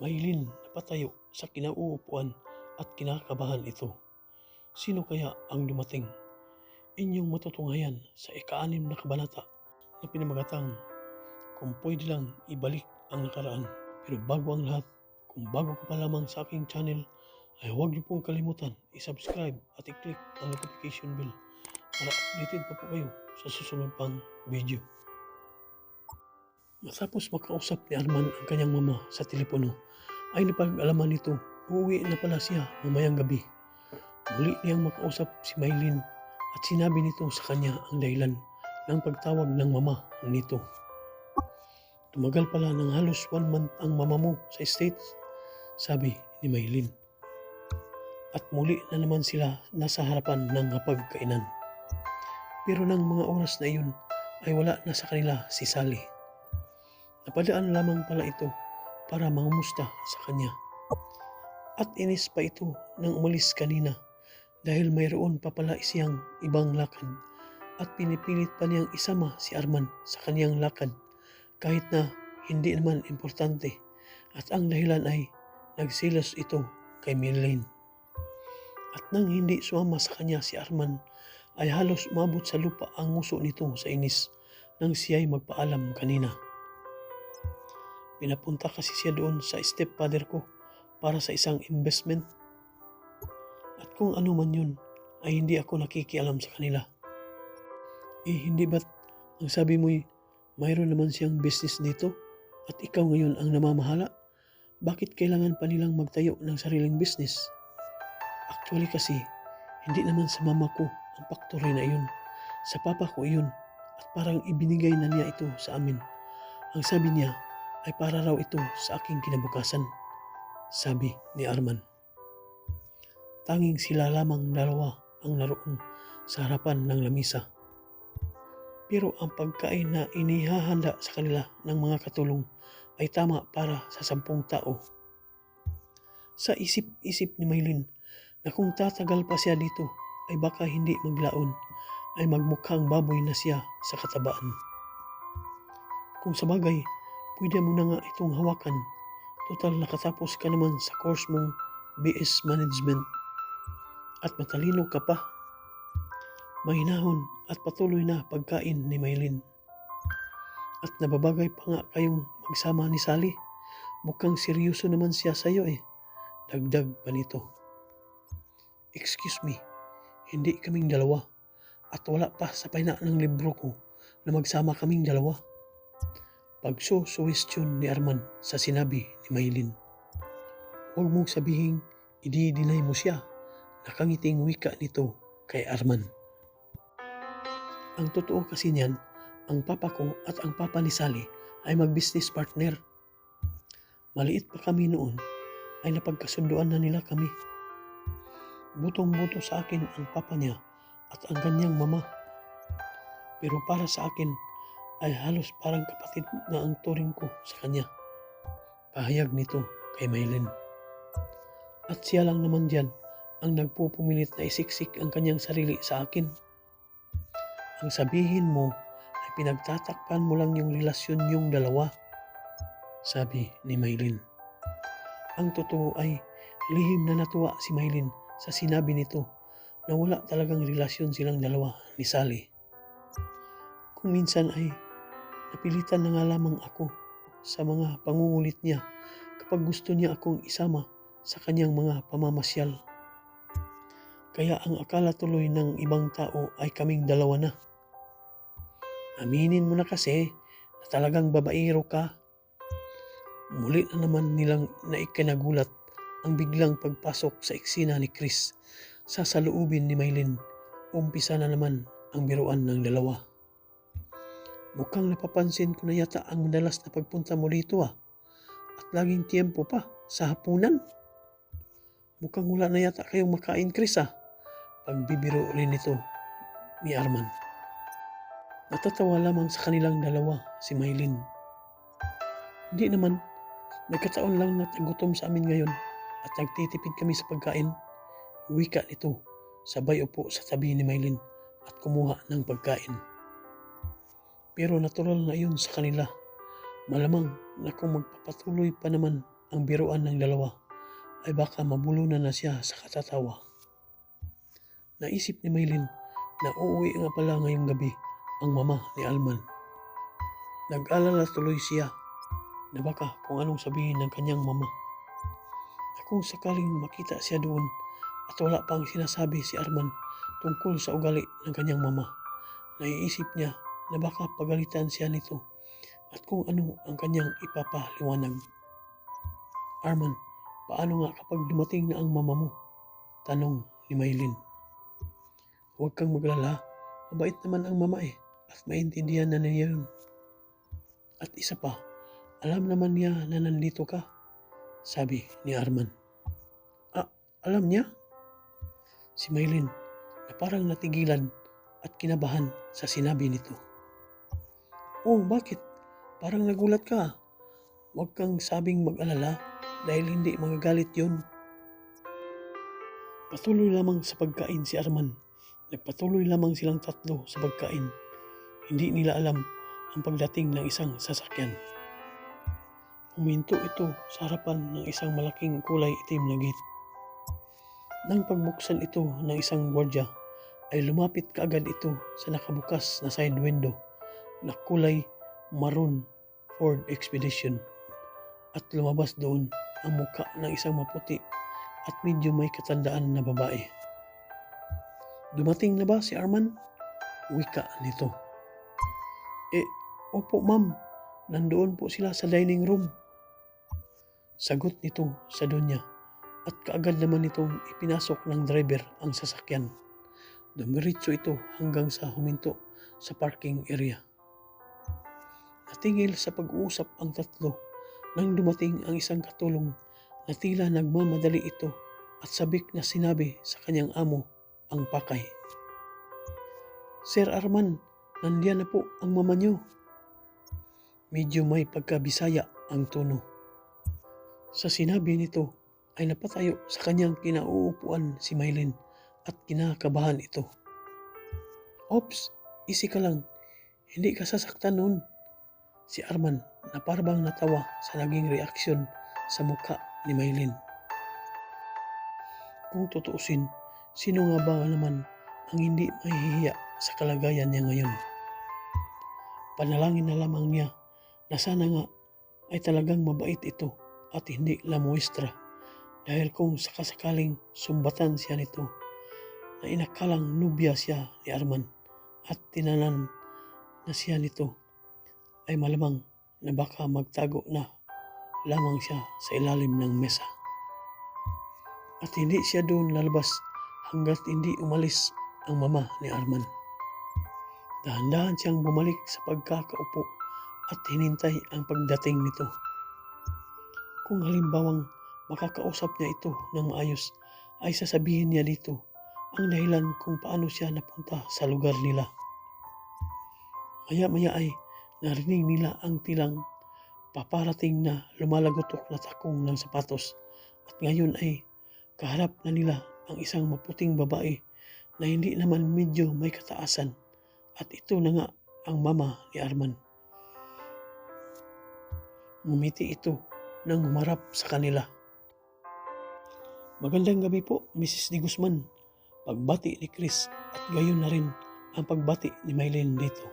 Maylin napatayo sa kinauupuan at kinakabahan ito. Sino kaya ang dumating? Inyong matutunghayan sa ika-6 na kabanata na pinamagatang Kung Pwede Lang Ibalik ang Nakaraan. Pero bago ang lahat, kung bago ka pa lamang sa aking channel, ay huwag niyo pong kalimutan i-subscribe at i-click ang notification bell para updated pa po kayo sa susunod pang video. Matapos makausap ni Arman ang kanyang mama sa telepono, ay napag-alaman nito uuwi na pala siya mamayang gabi. Muli niyang makausap si Maylin at sinabi nito sa kanya ang dahilan ng pagtawag ng mama nito. Tumagal pala ng halos 1 month ang mama mo sa States, sabi ni Maylin. At muli na naman sila nasa harapan ng hapagkainan. Pero ng mga oras na iyon ay wala na sa kanila si Sally. Napadaan lamang pala ito para mangumusta sa kanya. At inis pa ito nang umalis kanina dahil mayroon pa pala siyang ibang lakad at pinipilit pa niyang isama si Arman sa kaniyang lakad kahit na hindi naman importante, at ang dahilan ay nagsilos ito kay Maylin. At nang hindi sumama sa kanya si Arman ay halos umabot sa lupa ang nguso nito sa inis nang siya'y magpaalam kanina. Pinapunta kasi siya doon sa stepfather ko para sa isang investment. At kung ano man yun, ay hindi ako nakikialam sa kanila. Hindi ba't ang sabi mo'y mayroon naman siyang business dito at ikaw ngayon ang namamahala? Bakit kailangan pa nilang magtayo ng sariling business? Actually kasi, hindi naman sa mama ko ang factory na iyon. Sa papa ko iyon at parang ibinigay na niya ito sa amin. Ang sabi niya ay para raw ito sa aking kinabukasan, sabi ni Arman. Tanging sila lamang dalawa ang naroon sa harapan ng lamisa. Pero ang pagkain na inihahanda sa kanila ng mga katulong ay tama para sa 10 tao. Sa isip-isip ni Maylin na kung tatagal pa siya dito ay baka hindi maglaon, ay magmukhang baboy na siya sa katabaan. Kung sa bagay, pwede mo na nga itong hawakan. Total nakatapos ka naman sa course mong BS Management. At matalino ka pa. Mahinahon at patuloy na pagkain ni Maylin. At nababagay pa nga kayong magsama ni Sally. Mukhang seryoso naman siya sa iyo eh. Dagdag pa nito. Excuse me, hindi kaming dalawa. At wala pa sa paina ng libro ko na magsama kaming dalawa. Pagsusuwestiyon ni Arman sa sinabi ni Maylin. Huwag mong sabihing i-deny mo siya. Nakangiting wika nito kay Arman. Ang totoo kasi niyan, ang papa ko at ang papa ni Sally ay mag-business partner. Maliit pa kami noon ay napagkasunduan na nila kami. Butong-buto sa akin ang papa niya at ang kanyang mama. Pero para sa akin ay halos parang kapatid na ang turing ko sa kanya. Pahayag nito kay Maylin. At siya lang naman diyan ang nagpupumilit na isiksik ang kanyang sarili sa akin. Ang sabihin mo ay pinagtatakpan mo lang yung relasyon yung dalawa, sabi ni Maylin. Ang totoo ay lihim na natuwa si Maylin sa sinabi nito na wala talagang relasyon silang dalawa ni Sally. Kung minsan ay napilitan na nga lamang ako sa mga pangungulit niya kapag gusto niya akong isama sa kanyang mga pamamasyal. Kaya ang akala tuloy ng ibang tao ay kaming dalawa na. Aminin mo na kasi na talagang babaero ka. Muli na naman nilang naikinagulat ang biglang pagpasok sa eksena ni Chris sa saloobin ni Maylin. Umpisa na naman ang biruan ng dalawa. Mukhang napapansin ko na yata ang madalas na pagpunta mo dito At laging tiyempo pa sa hapunan. Mukhang wala na yata kayong makain Chris Pagbibiro rin ito ni Arman. Natatawa lamang sa kanilang dalawa si Maylin. Hindi naman, nagkataon lang na tagutom sa amin ngayon at nagtitipid kami sa pagkain. Wika nito, sabay upo sa tabi ni Maylin at kumuha ng pagkain. Pero natural na iyon sa kanila. Malamang na kung magpapatuloy pa naman ang biruan ng dalawa ay baka mabulunan na siya sa katatawa. Naisip ni Maylin na uuwi nga pala ngayong gabi ang mama ni Arman. Nag-alala tuloy siya na baka kung anong sabihin ng kanyang mama. Na kung sakaling makita siya doon at wala pang sinasabi si Arman tungkol sa ugali ng kanyang mama, naiisip niya na baka pagalitan siya nito at kung ano ang kanyang ipapaliwanag. Arman, paano nga kapag dumating na ang mama mo? Tanong ni Maylin. Huwag kang maglala, mabait naman ang mama at maintindihan na niya yun. At isa pa, alam naman niya na nandito ka, sabi ni Arman. Alam niya? Si Maylin na parang natigilan at kinabahan sa sinabi nito. Oh, bakit? Parang nagulat ka. Huwag kang sabing mag-alala dahil hindi magagalit yun. Patuloy lamang sa pagkain si Arman. Nagpatuloy lamang silang tatlo sa pagkain. Hindi nila alam ang pagdating ng isang sasakyan. Huminto ito sa harapan ng isang malaking kulay itim na gate. Nang pagbuksan ito ng isang gwardya, ay lumapit kaagad ito sa nakabukas na side window na kulay maroon Ford Expedition. At lumabas doon ang mukha ng isang maputi at medyo may katandaan na babae. Dumating na ba si Arman? Wika nito. Opo ma'am, nandoon po sila sa dining room. Sagot nito sa dunya at kaagad naman itong ipinasok ng driver ang sasakyan. Dumiretso ito hanggang sa huminto sa parking area. Natingil sa pag-uusap ang tatlo nang dumating ang isang katulong na tila nagmamadali ito at sabik na sinabi sa kanyang amo ang pakay. Sir Arman, nandiyan na po ang mama niyo. Medyo may pagkabisaya ang tono. Sa sinabi nito ay napatayo sa kanyang kinauupuan si Maylin at kinakabahan ito. Ops, easy ka lang. Hindi ka sasaktan noon. Si Arman na parabang natawa sa naging reaksyon sa mukha ni Maylin. Kung tutuusin, sino nga ba naman ang hindi mahihiya sa kalagayan niya ngayon? Panalangin na lamang niya na sana nga ay talagang mabait ito at hindi lamuestra. Dahil kung sakasakaling sumbatan siya nito na inakalang nubya siya ni Arman at tinanan na siya nito, ay malamang na baka magtago na lamang siya sa ilalim ng mesa. At hindi siya doon lalabas hanggat hindi umalis ang mama ni Arman. Dahan-dahan siyang bumalik sa pagkakaupo at hinintay ang pagdating nito. Kung halimbawang makakausap niya ito ng maayos, ay sasabihin niya dito ang dahilan kung paano siya napunta sa lugar nila. Maya-maya ay narinig nila ang tilang paparating na lumalagotok na takong ng sapatos at ngayon ay kaharap na nila ang isang maputing babae na hindi naman medyo may kataasan at ito na nga ang mama ni Arman. Ngumiti ito nang humarap sa kanila. Magandang gabi po, Mrs. De Guzman. Pagbati ni Chris at gayon na rin ang pagbati ni Maylin dito.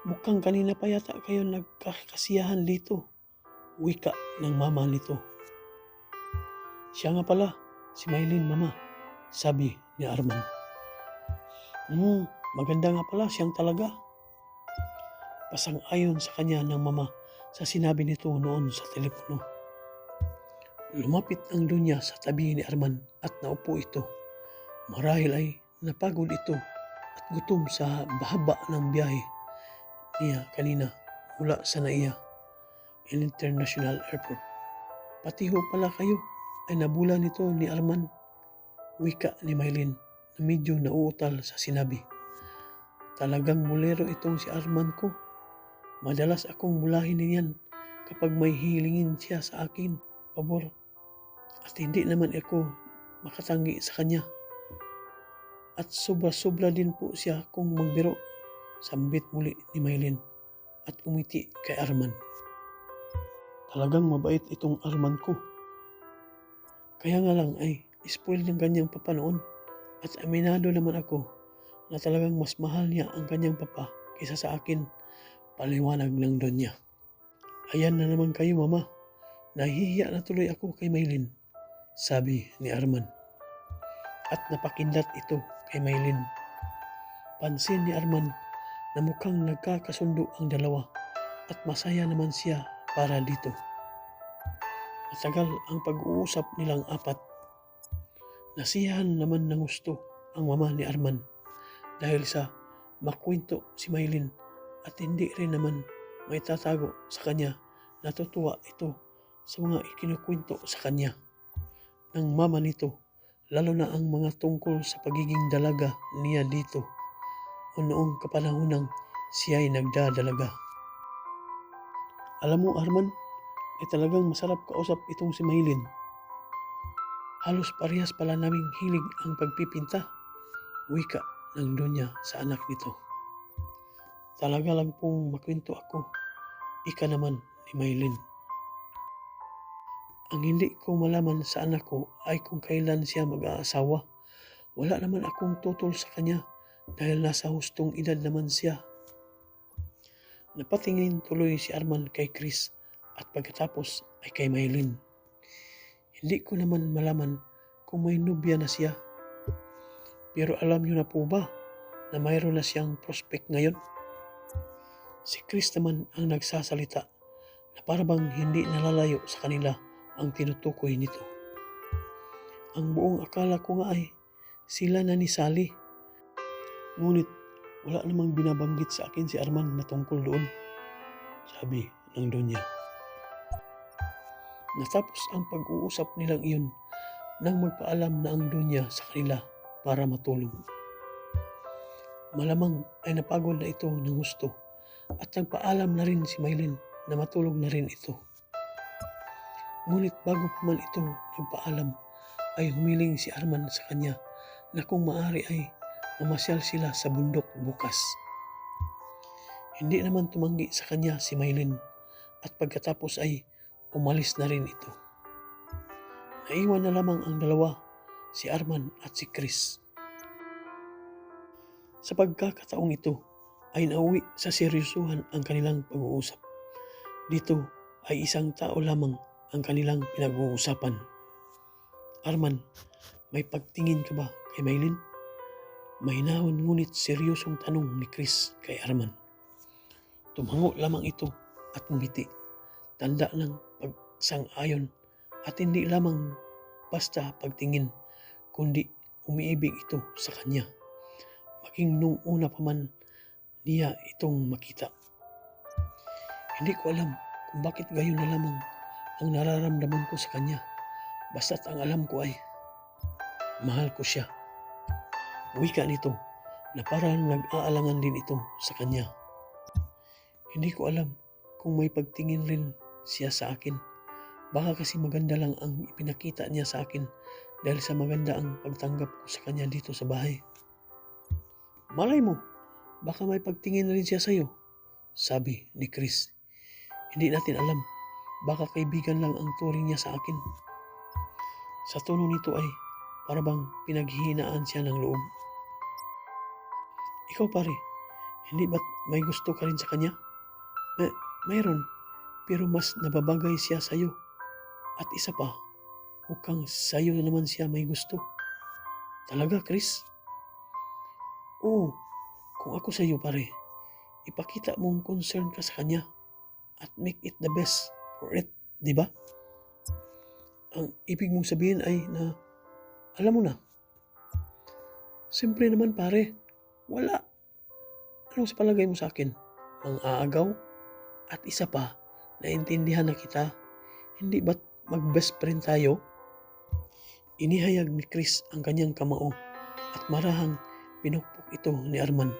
Mukhang kanina pa yata kayo nagkakasiyahan dito, wika ng mama nito. Siya nga pala, si Maylin mama, sabi ni Arman. Maganda nga pala siyang talaga. Pasang-ayon sa kanya ng mama sa sinabi nito noon sa telepono. Lumapit ang dunya sa tabi ni Arman at naupo ito. Marahil ay napagod ito at gutom sa bahaba ng biyahe niya kanina mula sa Naiya International Airport. Pati ho pala kayo ay nabula nito ni Arman, wika ni Maylin na medyo nauutal sa sinabi. Talagang bulero itong si Arman ko. Madalas akong bulahin niyan kapag may hilingin siya sa akin, pabor. At hindi naman ako makatanggi sa kanya. At sobra-sobra din po siya kung magbiro, sambit muli ni Maylin at umiti kay Arman. Talagang mabait itong Arman ko. Kaya nga lang ay spoil ng kanyang papa noon. At aminado naman ako na talagang mas mahal niya ang kanyang papa kaysa sa akin. Paliwanag ng Donya. Ayan na naman kayo mama. Nahihiya na tuloy ako kay Maylin, sabi ni Arman. At napakindat ito kay Maylin. Pansin ni Arman na mukhang nagkakasundo ang dalawa at masaya naman siya para dito. Matagal ang pag-uusap nilang apat. Nasiyahan naman ng gusto ang mama ni Arman dahil sa makwento si Maylin at hindi rin naman may tatago sa kanya. Natutuwa ito sa mga ikinukwento sa kanya ng mama nito, lalo na ang mga tungkol sa pagiging dalaga niya dito o noong kapanahonang siya ay nagdadalaga. Alam mo Arman, ay talagang masarap kausap itong si Maylin. Halos parehas pala naming hilig ang pagpipinta, wika ng Donya sa anak nito. Talaga lang pong makwento ako, ika naman ni Maylin. Ang hindi ko malaman sa anak ko ay kung kailan siya mag-aasawa. Wala naman akong tutol sa kanya dahil nasa hustong edad naman siya. Napatingin tuloy si Arman kay Chris at pagkatapos ay kay Maylin. Hindi ko naman malaman kung may nobya na siya. Pero alam niyo na po ba na mayroon na siyang prospect ngayon? Si Chris naman ang nagsasalita na parabang hindi nalalayo sa kanila ang tinutukoy nito. Ang buong akala ko nga ay sila na ni Sally. Ngunit wala namang binabanggit sa akin si Arman na tungkol doon, sabi ng Donya. Natapos ang pag-uusap nilang iyon nang magpaalam na ang Donya sa kanila para matulog. Malamang ay napagod na ito ng gusto at nagpaalam na rin si Maylin na matulog na rin ito. Ngunit bago pa man ito nagpaalam ay humiling si Arman sa kanya na kung maaari ay mamasyal sila sa bundok bukas. Hindi naman tumanggi sa kanya si Maylin at pagkatapos ay umalis na rin ito. Naiwan na lamang ang dalawa, si Arman at si Chris. Sa pagkakataong ito ay nauwi sa seryosohan ang kanilang pag-uusap. Dito ay isang tao lamang ang kanilang pinag-uusapan. Arman, may pagtingin ka ba kay Maylin? Mahinahon ngunit seryosong tanong ni Chris kay Arman. Tumango lamang ito at ngumiti. Tanda ng pagsang-ayon at hindi lamang basta pagtingin, kundi umiibig ito sa kanya. Maging nung una pa man niya itong makita. Hindi ko alam kung bakit gayon na lamang ang nararamdaman ko sa kanya. Basta't ang alam ko ay mahal ko siya. Wika nito na parang nag-aalangan din ito sa kanya. Hindi ko alam kung may pagtingin rin siya sa akin. Baka kasi maganda lang ang ipinakita niya sa akin dahil sa maganda ang pagtanggap ko sa kanya dito sa bahay. Malay mo, baka may pagtingin rin siya sa'yo, sabi ni Chris. Hindi natin alam, baka kaibigan lang ang turing niya sa akin. Sa tono nito ay parabang pinaghihinaan siya ng loob. Ikaw pare, hindi ba't may gusto ka rin sa kanya? Mayroon, pero mas nababagay siya sa'yo. At isa pa, mukhang sa'yo naman siya may gusto. Talaga, Chris? Oo, kung ako sa'yo pare, ipakita mong concern ka sa kanya at make it the best for it, di ba? Ang ibig mong sabihin ay na, alam mo na. Simple naman pare, wala. Anong sa palagay mo sa akin? Ang aagaw? At isa pa, naintindihan na kita, hindi ba't mag-best friend tayo? Inihayag ni Chris ang kanyang kamao at marahang pinukpok ito ni Arman.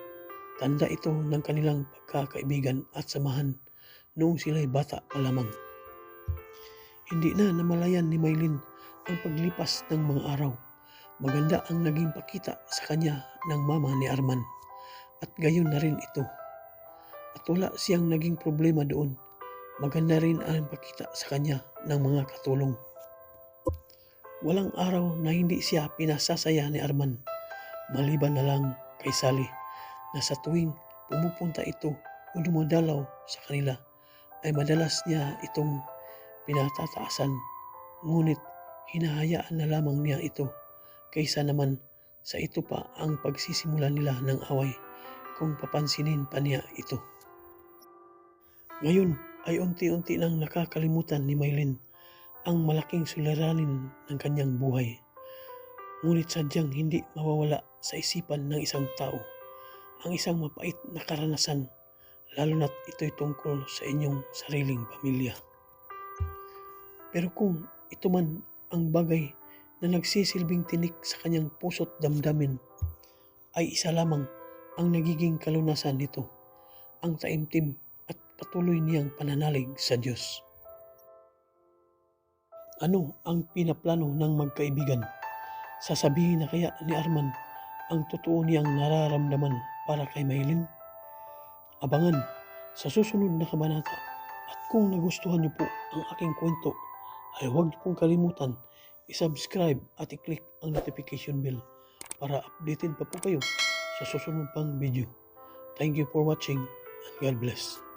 Tanda ito ng kanilang pagkakaibigan at samahan noong sila'y bata pa lamang. Hindi na namalayan ni Maylin ang paglipas ng mga araw. Maganda ang naging pakita sa kanya ng mama ni Arman at gayon na rin ito. At wala siyang naging problema doon. maganda rin ang pakita sa kanya ng mga katulong. Walang araw na hindi siya pinasasaya ni Arman, maliban na lang kay Sally, na sa tuwing pumupunta ito o dumadalaw sa kanila ay madalas niya itong pinatataasan, ngunit hinahayaan na lamang niya ito kaysa naman sa ito pa ang pagsisimula nila ng away kung papansinin pa niya ito. Ngayon ay unti-unti nang nakakalimutan ni Maylin ang malaking suliranin ng kanyang buhay. Ngunit sadyang hindi mawawala sa isipan ng isang tao ang isang mapait na karanasan, lalo na't ito'y tungkol sa inyong sariling pamilya. Pero kung ito man ang bagay na nagsisilbing tinik sa kanyang puso't damdamin, ay isa lamang ang nagiging kalunasan nito, ang taimtim at patuloy niyang pananalig sa Diyos. Ano ang pinaplano ng magkaibigan? Sasabihin na kaya ni Arman ang totoo niyang nararamdaman para kay Maylin? Abangan sa susunod na kabanata. At kung nagustuhan niyo po ang aking kwento, ay huwag niyo pong kalimutan i-subscribe at i-click ang notification bell para updated pa po kayo sa susunod pang video. Thank you for watching and God bless.